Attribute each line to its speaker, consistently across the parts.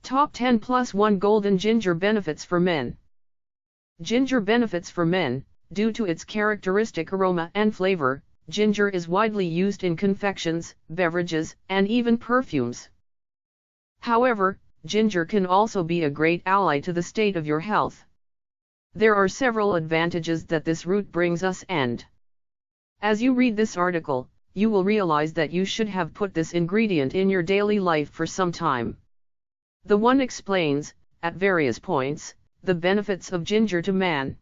Speaker 1: Top 10 plus 1 Golden Ginger Benefits for Men. Ginger benefits for men. Due to its characteristic aroma and flavor, ginger is widely used in confections, beverages, and even perfumes. However, ginger can also be a great ally to the state of your health. There are several advantages that this root brings us, and as you read this article, you will realize that you should have put this ingredient in your daily life for some time. The one explains, at various points, the benefits of ginger to man.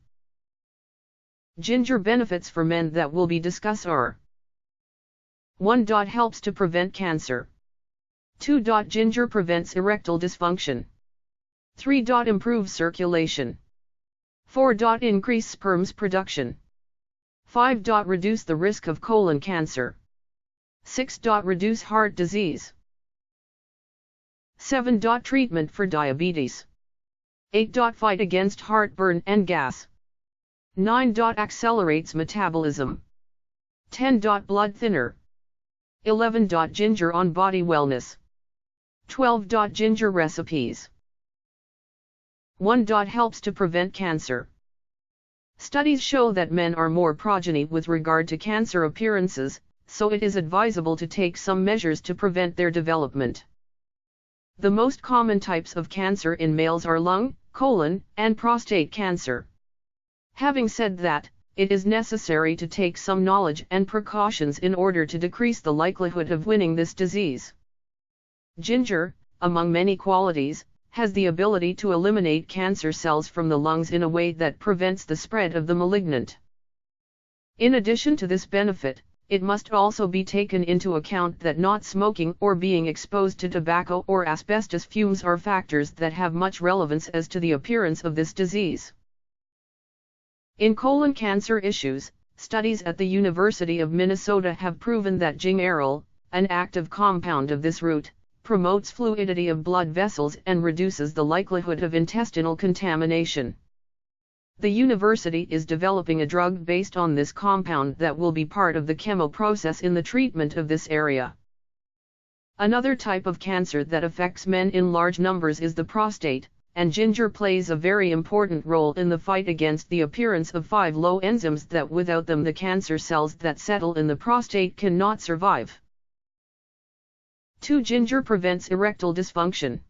Speaker 1: Ginger benefits for men that will be discussed are: 1. Helps to prevent cancer. 2. Ginger prevents erectile dysfunction. 3. Improves circulation. 4. Increase sperm's production. 5. Reduce the risk of colon cancer. 6. Reduce heart disease. 7. Treatment for diabetes. 8. Fight against heartburn and gas. 9. Accelerates metabolism. 10. Blood thinner. 11. Ginger on body wellness. 12. Ginger recipes. 1. Helps to prevent cancer. Studies show that men are more progeny with regard to cancer appearances, so it is advisable to take some measures to prevent their development. The most common types of cancer in males are lung, colon, and prostate cancer. Having said that, it is necessary to take some knowledge and precautions in order to decrease the likelihood of winning this disease. Ginger, among many qualities, has the ability to eliminate cancer cells from the lungs in a way that prevents the spread of the malignant. In addition to this benefit, it must also be taken into account that not smoking or being exposed to tobacco or asbestos fumes are factors that have much relevance as to the appearance of this disease. In colon cancer issues, studies at the University of Minnesota have proven that gingerol, an active compound of this root, promotes fluidity of blood vessels and reduces the likelihood of intestinal contamination. The university is developing a drug based on this compound that will be part of the chemo process in the treatment of this area. Another type of cancer that affects men in large numbers is the prostate, and ginger plays a very important role in the fight against the appearance of 5 low enzymes that without them the cancer cells that settle in the prostate cannot survive. 2. Ginger prevents erectile dysfunction.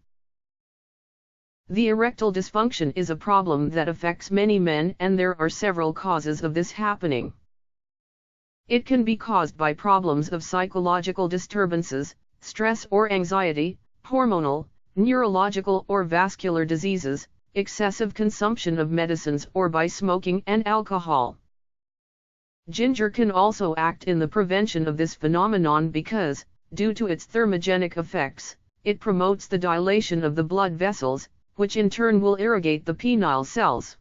Speaker 1: The erectile dysfunction is a problem that affects many men, and there are several causes of this happening. It can be caused by problems of psychological disturbances, stress or anxiety, hormonal, neurological or vascular diseases, excessive consumption of medicines, or by smoking and alcohol. Ginger can also act in the prevention of this phenomenon because, due to its thermogenic effects, it promotes the dilation of the blood vessels, which in turn will irrigate the penile cells.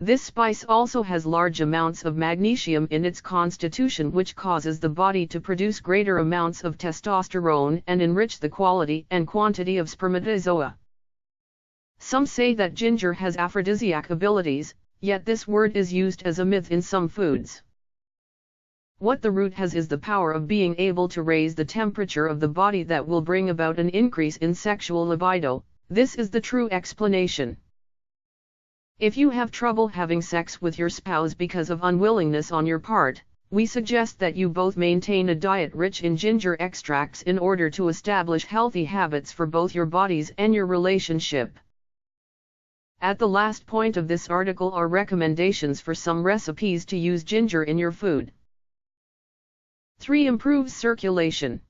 Speaker 1: This spice also has large amounts of magnesium in its constitution, which causes the body to produce greater amounts of testosterone and enrich the quality and quantity of spermatozoa. Some say that ginger has aphrodisiac abilities, yet this word is used as a myth in some foods. What the root has is the power of being able to raise the temperature of the body that will bring about an increase in sexual libido. This is the true explanation. If you have trouble having sex with your spouse because of unwillingness on your part, we suggest that you both maintain a diet rich in ginger extracts in order to establish healthy habits for both your bodies and your relationship. At the last point of this article are recommendations for some recipes to use ginger in your food. 3. Improves circulation.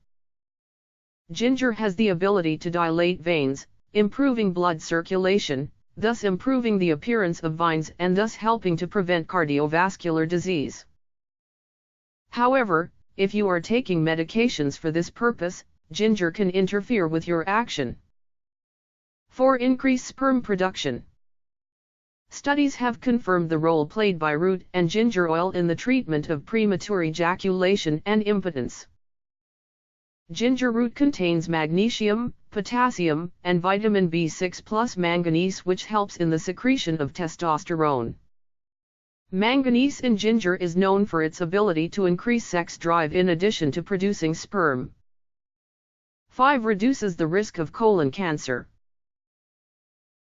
Speaker 1: Ginger has the ability to dilate veins, improving blood circulation, thus improving the appearance of veins and thus helping to prevent cardiovascular disease. However, if you are taking medications for this purpose, ginger can interfere with your action. 4. Increase sperm production. Studies have confirmed the role played by root and ginger oil in the treatment of premature ejaculation and impotence. Ginger root contains magnesium, potassium, and vitamin B6 plus manganese, which helps in the secretion of testosterone. Manganese in ginger is known for its ability to increase sex drive in addition to producing sperm. 5. Reduces the risk of colon cancer.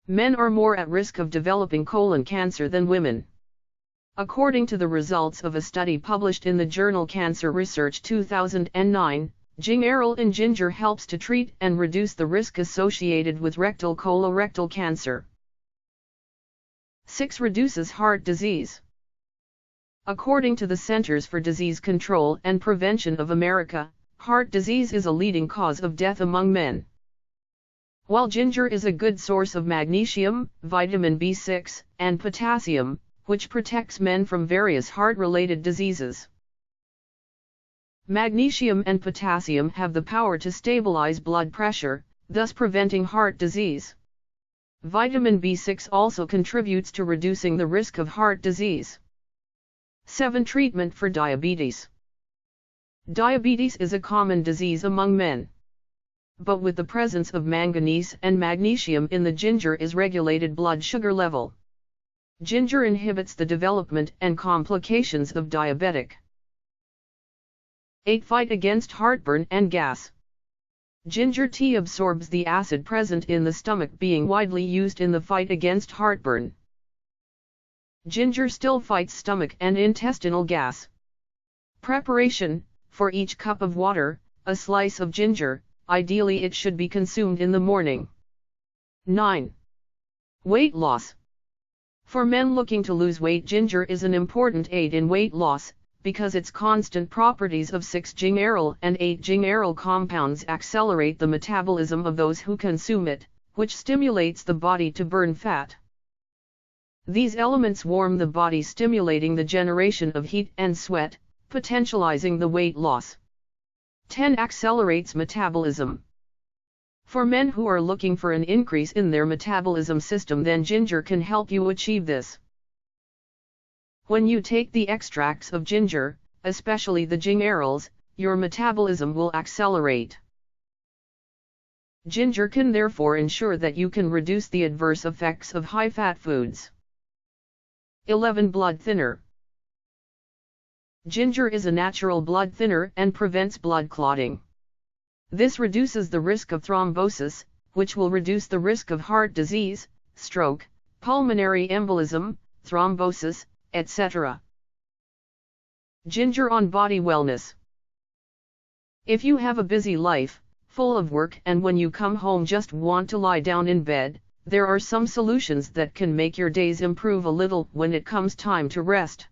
Speaker 1: Men are more at risk of developing colon cancer than women. According to the results of a study published in the journal Cancer Research 2009, gingerol in ginger helps to treat and reduce the risk associated with rectal colorectal cancer. 6. Reduces heart disease. According to the Centers for Disease Control and Prevention of America, heart disease is a leading cause of death among men. While ginger is a good source of magnesium, vitamin B6, and potassium, which protects men from various heart-related diseases. Magnesium and potassium have the power to stabilize blood pressure, thus preventing heart disease. Vitamin B6 also contributes to reducing the risk of heart disease. 7. Treatment for diabetes. Diabetes is a common disease among men. But with the presence of manganese and magnesium in the ginger is regulated blood sugar level. Ginger inhibits the development and complications of diabetic. 8. Fight against heartburn and gas. Ginger tea absorbs the acid present in the stomach, being widely used in the fight against heartburn. Ginger still fights stomach and intestinal gas. Preparation: for each cup of water, a slice of ginger. Ideally it should be consumed in the morning. 9. Weight loss. For men looking to lose weight, ginger is an important aid in weight loss, because its constant properties of 6-gingerol and 8-gingerol compounds accelerate the metabolism of those who consume it, which stimulates the body to burn fat. These elements warm the body, stimulating the generation of heat and sweat, potentializing the weight loss. 10. Accelerates metabolism. For men who are looking for an increase in their metabolism system, then ginger can help you achieve this. When you take the extracts of ginger, especially the gingerols, your metabolism will accelerate. Ginger can therefore ensure that you can reduce the adverse effects of high-fat foods. 11. Blood thinner. Ginger is a natural blood thinner and prevents blood clotting. This reduces the risk of thrombosis, which will reduce the risk of heart disease, stroke, pulmonary embolism, thrombosis, etc. Ginger on body wellness. If you have a busy life, full of work, and when you come home just want to lie down in bed, there are some solutions that can make your days improve a little when it comes time to rest.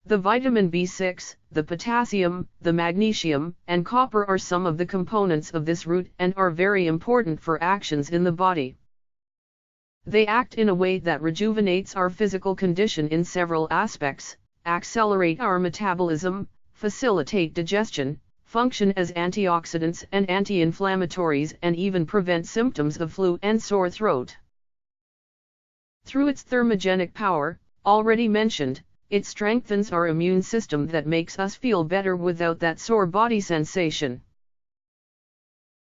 Speaker 1: The vitamin B6, the potassium, the magnesium, and copper are some of the components of this root and are very important for actions in the body. They act in a way that rejuvenates our physical condition in several aspects, accelerate our metabolism, facilitate digestion, function as antioxidants and anti-inflammatories, and even prevent symptoms of flu and sore throat. Through its thermogenic power, already mentioned, it strengthens our immune system that makes us feel better without that sore body sensation.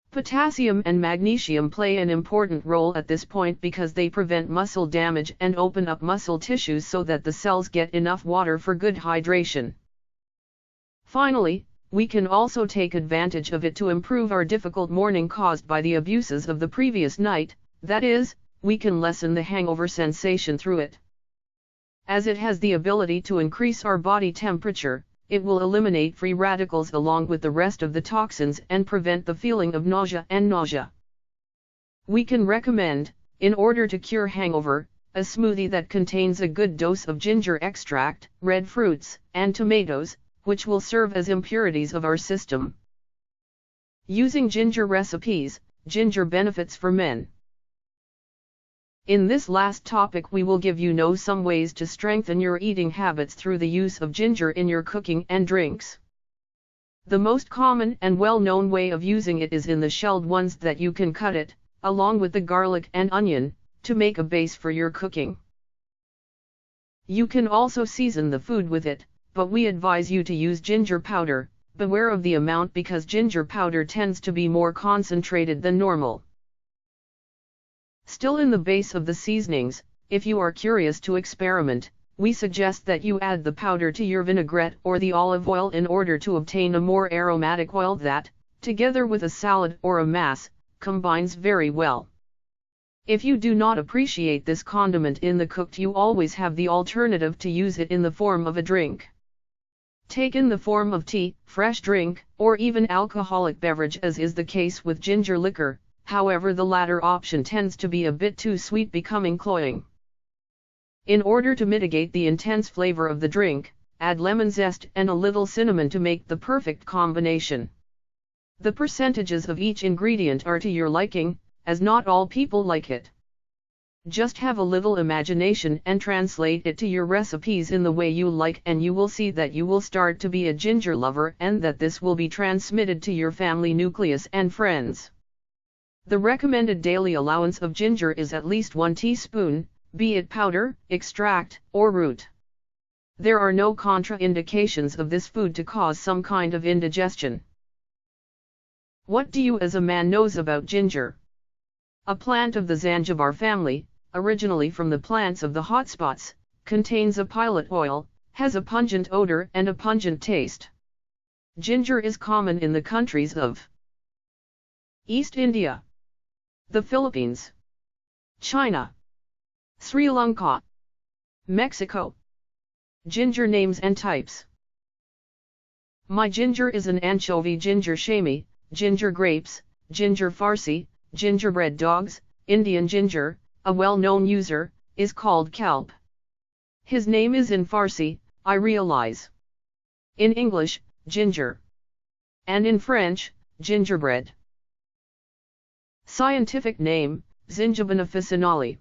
Speaker 1: Potassium and magnesium play an important role at this point because they prevent muscle damage and open up muscle tissues so that the cells get enough water for good hydration. Finally, we can also take advantage of it to improve our difficult morning caused by the abuses of the previous night, that is, we can lessen the hangover sensation through it. As it has the ability to increase our body temperature, it will eliminate free radicals along with the rest of the toxins and prevent the feeling of nausea. We can recommend, in order to cure hangover, a smoothie that contains a good dose of ginger extract, red fruits, and tomatoes, which will serve as impurities of our system. Using ginger recipes, ginger benefits for men. In this last topic we will give you some ways to strengthen your eating habits through the use of ginger in your cooking and drinks. The most common and well-known way of using it is in the shelled ones that you can cut it, along with the garlic and onion, to make a base for your cooking. You can also season the food with it, but we advise you to use ginger powder. Beware of the amount because ginger powder tends to be more concentrated than normal. Still in the base of the seasonings, if you are curious to experiment, we suggest that you add the powder to your vinaigrette or the olive oil in order to obtain a more aromatic oil that, together with a salad or a mass, combines very well. If you do not appreciate this condiment in the cooked, you always have the alternative to use it in the form of a drink. Take in the form of tea, fresh drink, or even alcoholic beverage, as is the case with ginger liquor. However, the latter option tends to be a bit too sweet, becoming cloying. In order to mitigate the intense flavor of the drink, add lemon zest and a little cinnamon to make the perfect combination. The percentages of each ingredient are to your liking, as not all people like it. Just have a little imagination and translate it to your recipes in the way you like, and you will see that you will start to be a ginger lover, and that this will be transmitted to your family nucleus and friends. The recommended daily allowance of ginger is at least 1 teaspoon, be it powder, extract, or root. There are no contraindications of this food to cause some kind of indigestion. What do you as a man knows about ginger? A plant of the Zanzibar family, originally from the plants of the hotspots, contains a pilot oil, has a pungent odor and a pungent taste. Ginger is common in the countries of East India, the Philippines, China, Sri Lanka, Mexico. Ginger names and types. My ginger is an anchovy, ginger shami, ginger grapes, ginger farsi, gingerbread dogs. Indian ginger, a well-known user, is called Kelp. His name is in Farsi, I realize. In English, ginger. And in French, gingerbread. Scientific name, Zingiber officinale.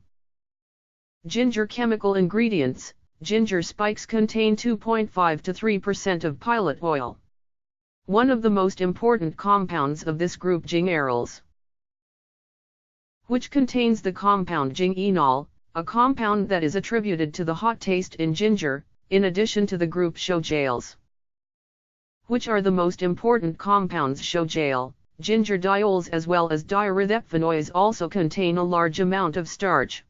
Speaker 1: Ginger chemical ingredients. Ginger spikes contain 2.5 to 3% of pilot oil. One of the most important compounds of this group, gingerols, which contains the compound gingenol, a compound that is attributed to the hot taste in ginger, in addition to the group shogaols. Which are the most important compounds? Shogaol, ginger diols as well as diarrhethepphenoids also contain a large amount of starch.